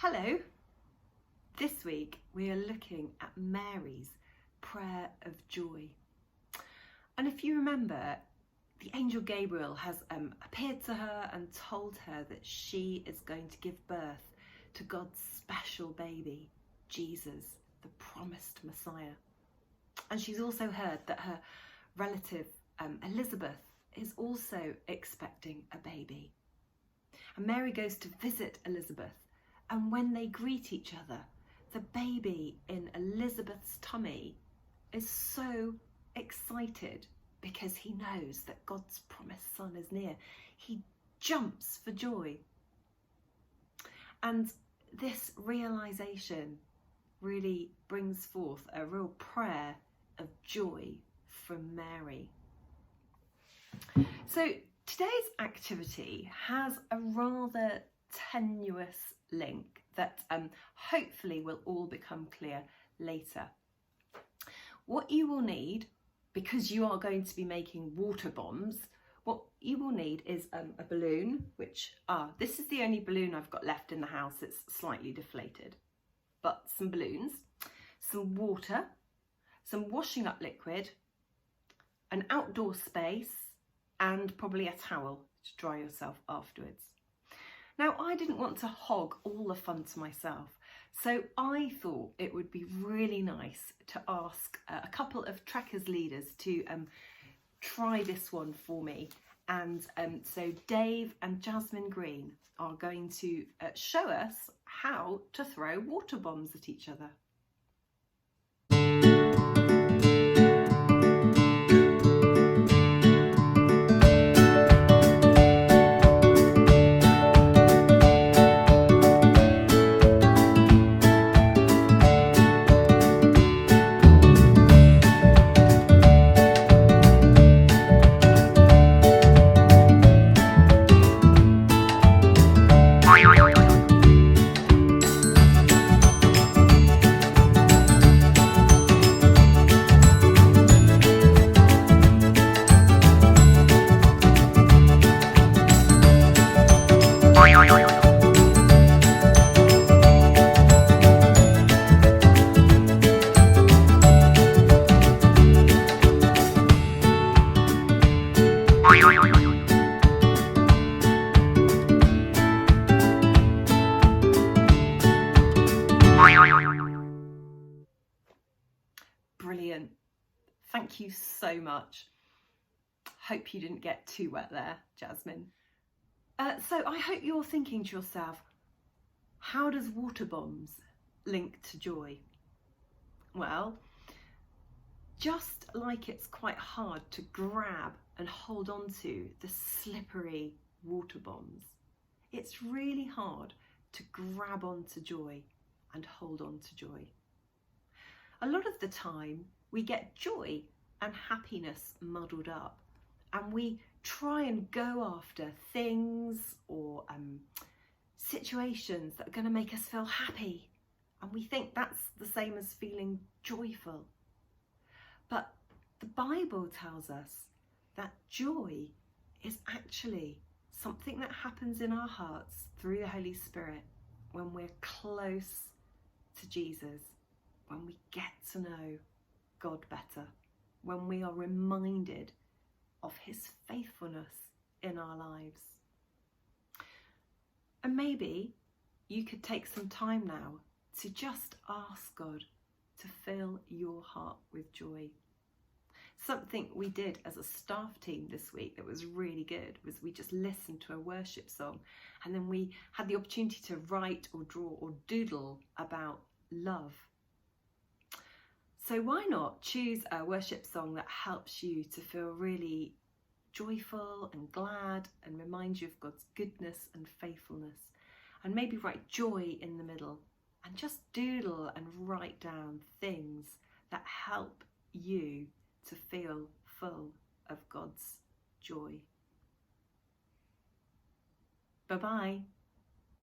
Hello. This week we are looking at Mary's prayer of joy. And if you remember, the angel Gabriel has appeared to her and told her that she is going to give birth to God's special baby, Jesus, the promised Messiah. And she's also heard that her relative Elizabeth is also expecting a baby. And Mary goes to visit Elizabeth, and when they greet each other, the baby in Elizabeth's tummy is so excited because he knows that God's promised son is near. He jumps for joy. And this realization really brings forth a real prayer of joy from Mary. So today's activity has a rather tenuous link that hopefully will all become clear later. What you will need, because you are going to be making water bombs, what you will need is a balloon, which, this is the only balloon I've got left in the house. It's slightly deflated. But some balloons, some water, some washing up liquid, an outdoor space, and probably a towel to dry yourself afterwards. Now, I didn't want to hog all the fun to myself, so I thought it would be really nice to ask a couple of Trekkers leaders to try this one for me. And so Dave and Jasmine Green are going to show us how to throw water bombs at each other. Brilliant. Thank you so much. Hope you didn't get too wet there, Jasmine. So I hope you're thinking to yourself, how does water bombs link to joy? Well, just like it's quite hard to grab and hold on to the slippery water bombs, it's really hard to grab onto joy and hold on to joy. A lot of the time we get joy and happiness muddled up, and we try and go after things or situations that are going to make us feel happy, and we think that's the same as feeling joyful. But the Bible tells us that joy is actually something that happens in our hearts through the Holy Spirit when we're close to Jesus, when we get to know God better, when we are reminded of his faithfulness in our lives. And maybe you could take some time now to just ask God to fill your heart with joy. Something we did as a staff team this week that was really good was we just listened to a worship song, and then we had the opportunity to write or draw or doodle about love. So why not choose a worship song that helps you to feel really joyful and glad and reminds you of God's goodness and faithfulness, and maybe write joy in the middle, and just doodle and write down things that help you to feel full of God's joy. Bye-bye.